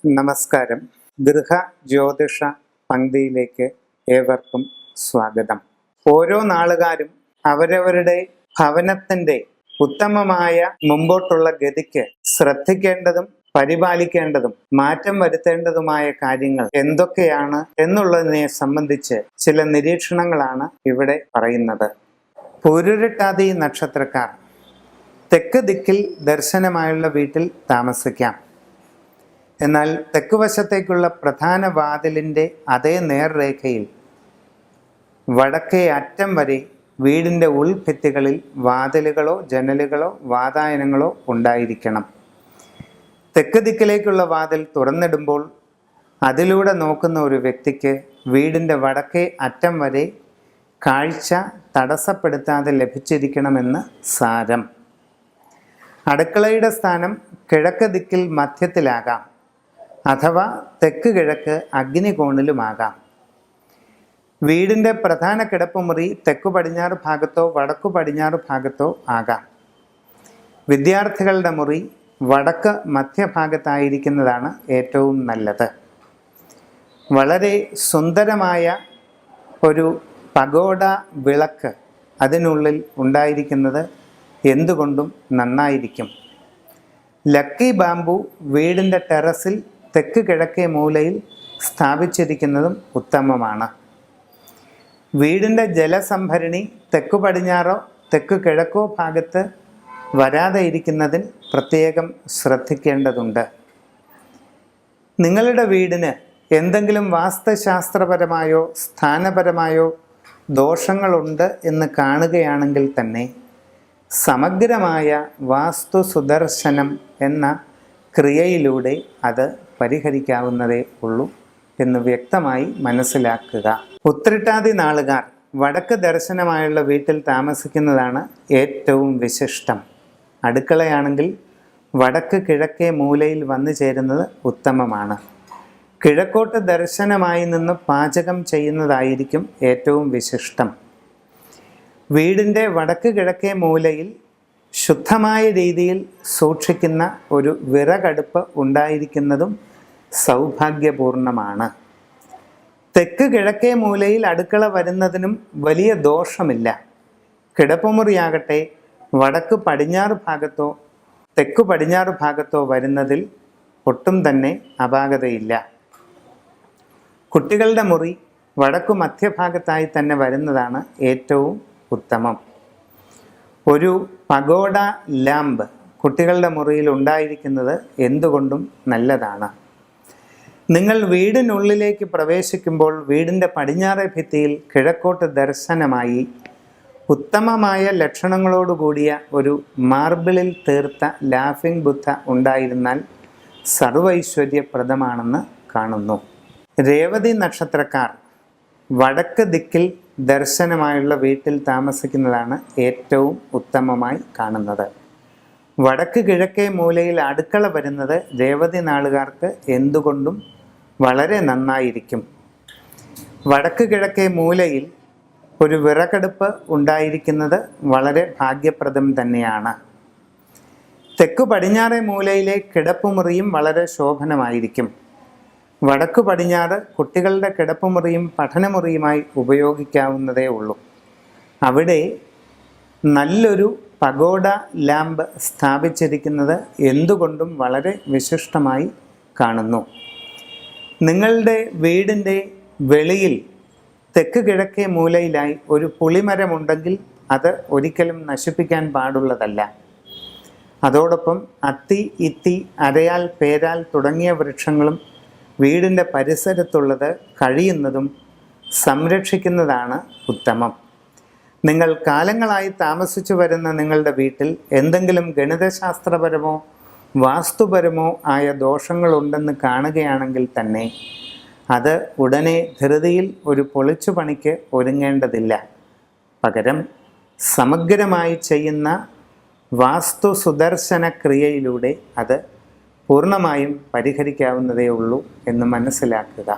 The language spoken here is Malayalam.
നമസ്കാരം. ഗൃഹ ജ്യോതിഷ പങ്ക്തിയിലേക്ക് ഏവർക്കും സ്വാഗതം. ഓരോ നാളുകാരും അവരവരുടെ ഭവനത്തിന്റെ ഉത്തമമായ മുമ്പോട്ടുള്ള ഗതിക്ക് ശ്രദ്ധിക്കേണ്ടതും പരിപാലിക്കേണ്ടതും മാറ്റം വരുത്തേണ്ടതുമായ കാര്യങ്ങൾ എന്തൊക്കെയാണ് എന്നുള്ളതിനെ സംബന്ധിച്ച് ചില നിരീക്ഷണങ്ങളാണ് ഇവിടെ പറയുന്നത്. പൂരുരുട്ടാതി നക്ഷത്രക്കാർ തെക്ക് ദിക്കിൽ ദർശനമായുള്ള വീട്ടിൽ താമസിക്കാം. എന്നാൽ തെക്കുവശത്തേക്കുള്ള പ്രധാന വാതിലിൻ്റെ അതേ നേർരേഖയിൽ വടക്കേ അറ്റം വരെ വീടിൻ്റെ ഉൾഭിത്തികളിൽ വാതിലുകളോ ജനലുകളോ വാതായനങ്ങളോ ഉണ്ടായിരിക്കണം. തെക്ക് ദിക്കിലേക്കുള്ള വാതിൽ തുറന്നിടുമ്പോൾ അതിലൂടെ നോക്കുന്ന ഒരു വ്യക്തിക്ക് വീടിൻ്റെ വടക്കേ അറ്റം വരെ കാഴ്ച തടസ്സപ്പെടുത്താതെ ലഭിച്ചിരിക്കണമെന്ന് സാരം. അടുക്കളയുടെ സ്ഥാനം കിഴക്ക് ദിക്കിൽ മധ്യത്തിലാകാം, അഥവാ തെക്ക് കിഴക്ക് അഗ്നികോണിലുമാകാം. വീടിൻ്റെ പ്രധാന കിടപ്പുമുറി തെക്കു പടിഞ്ഞാറ് ഭാഗത്തോ വടക്കു പടിഞ്ഞാറ് ഭാഗത്തോ ആകാം. വിദ്യാർത്ഥികളുടെ മുറി വടക്ക് മധ്യഭാഗത്തായിരിക്കുന്നതാണ് ഏറ്റവും നല്ലത്. വളരെ സുന്ദരമായ ഒരു പഗോഡ വിളക്ക് അതിനുള്ളിൽ ഉണ്ടായിരിക്കുന്നത് എന്തുകൊണ്ടും നന്നായിരിക്കും. ലക്കി ബാംബു വീടിൻ്റെ ടെറസിൽ തെക്ക് കിഴക്കേ മൂലയിൽ സ്ഥാപിച്ചിരിക്കുന്നതും ഉത്തമമാണ്. വീടിൻ്റെ ജലസംഭരണി തെക്കു പടിഞ്ഞാറോ തെക്ക് കിഴക്കോ ഭാഗത്ത് വരാതെ ഇരിക്കുന്നതിൽ പ്രത്യേകം ശ്രദ്ധിക്കേണ്ടതുണ്ട്. നിങ്ങളുടെ വീടിന് എന്തെങ്കിലും വാസ്തുശാസ്ത്രപരമായോ സ്ഥാനപരമായോ ദോഷങ്ങളുണ്ട് എന്ന് കാണുകയാണെങ്കിൽ തന്നെ സമഗ്രമായ വാസ്തു സുദർശനം എന്ന ക്രിയയിലൂടെ അത് പരിഹരിക്കാവുന്നതേ ഉള്ളൂ എന്ന് വ്യക്തമായി മനസ്സിലാക്കുക. ഉത്രട്ടാതി നാളുകാർ വടക്ക് ദർശനമായുള്ള വീട്ടിൽ താമസിക്കുന്നതാണ് ഏറ്റവും വിശിഷ്ടം. അടുക്കളയാണെങ്കിൽ വടക്ക് കിഴക്കേ മൂലയിൽ വന്നു ചേരുന്നത് ഉത്തമമാണ്. കിഴക്കോട്ട് ദർശനമായി നിന്ന് പാചകം ചെയ്യുന്നതായിരിക്കും ഏറ്റവും വിശിഷ്ടം. വീടിൻ്റെ വടക്ക് കിഴക്കേ മൂലയിൽ ശുദ്ധമായ രീതിയിൽ സൂക്ഷിക്കുന്ന ഒരു വിറകടുപ്പ് ഉണ്ടായിരിക്കുന്നതും സൗഭാഗ്യപൂർണമാണ്. തെക്ക് കിഴക്കേ മൂലയിൽ അടുക്കള വരുന്നതിനും വലിയ ദോഷമില്ല. കിടപ്പുമുറിയാകട്ടെ വടക്ക് പടിഞ്ഞാറ് ഭാഗത്തോ തെക്കു പടിഞ്ഞാറ് ഭാഗത്തോ വരുന്നതിൽ ഒട്ടും തന്നെ അപാകതയില്ല. കുട്ടികളുടെ മുറി വടക്കു മധ്യഭാഗത്തായി തന്നെ വരുന്നതാണ് ഏറ്റവും ഉത്തമം. ഒരു പഗോഡ ലാമ്പ് കുട്ടികളുടെ മുറിയിൽ ഉണ്ടായിരിക്കുന്നത് എന്തുകൊണ്ടും നല്ലതാണ്. നിങ്ങൾ വീടിനുള്ളിലേക്ക് പ്രവേശിക്കുമ്പോൾ വീടിൻ്റെ പടിഞ്ഞാറേ ഭിത്തിയിൽ കിഴക്കോട്ട് ദർശനമായി ഉത്തമമായ ലക്ഷണങ്ങളോടുകൂടിയ ഒരു മാർബിളിൽ തീർത്ത ലാഫിംഗ് ബുദ്ധ ഉണ്ടായിരുന്നാൽ സർവൈശ്വര്യപ്രദമാണെന്ന് കാണുന്നു. രേവതി നക്ഷത്രക്കാർ വടക്ക് ദിക്കിൽ ദർശനമായുള്ള വീട്ടിൽ താമസിക്കുന്നതാണ് ഏറ്റവും ഉത്തമമായി കാണുന്നത്. വടക്ക് കിഴക്കേ മൂലയിൽ അടുക്കള വരുന്നത് രേവതി നാളുകാർക്ക് എന്തുകൊണ്ടും വളരെ നന്നായിരിക്കും. വടക്ക് കിഴക്കേ മൂലയിൽ ഒരു വിറകടുപ്പ് ഉണ്ടായിരിക്കുന്നത് വളരെ ഭാഗ്യപ്രദം തന്നെയാണ്. തെക്കു പടിഞ്ഞാറേ മൂലയിലെ കിടപ്പുമുറിയും വളരെ ശോഭനമായിരിക്കും. വടക്കു പടിഞ്ഞാറ് കുട്ടികളുടെ കിടപ്പുമുറിയും പഠനമുറിയുമായി ഉപയോഗിക്കാവുന്നതേ ഉള്ളൂ. അവിടെ നല്ലൊരു പഗോഡ ലാമ്പ് സ്ഥാപിച്ചിരിക്കുന്നത് എന്തുകൊണ്ടും വളരെ വിശിഷ്ടമായി കാണുന്നു. നിങ്ങളുടെ വീടിൻ്റെ വെളിയിൽ തെക്ക് കിഴക്കേ മൂലയിലായി ഒരു പുളിമരമുണ്ടെങ്കിൽ അത് ഒരിക്കലും നശിപ്പിക്കാൻ പാടുള്ളതല്ല. അതോടൊപ്പം അത്തി, ഇത്തി, അരയാൽ, പേരാൽ തുടങ്ങിയ വൃക്ഷങ്ങളും വീടിൻ്റെ പരിസരത്തുള്ളത് കഴിയുന്നതും സംരക്ഷിക്കുന്നതാണ് ഉത്തമം. നിങ്ങൾ കാലങ്ങളായി താമസിച്ചു വരുന്ന നിങ്ങളുടെ വീട്ടിൽ എന്തെങ്കിലും ഗണിതശാസ്ത്രപരമോ വാസ്തുപരമോ ആയ ദോഷങ്ങളുണ്ടെന്ന് കാണുകയാണെങ്കിൽ തന്നെ അത് ഉടനെ ധൃതിയിൽ ഒരു പൊളിച്ചുപണിക്ക് ഒരുങ്ങേണ്ടതില്ല. പകരം സമഗ്രമായി ചെയ്യുന്ന വാസ്തു സുദർശന ക്രിയയിലൂടെ അത് പൂർണ്ണമായും പരിഹരിക്കാവുന്നതേ ഉള്ളൂ എന്ന് മനസ്സിലാക്കുക.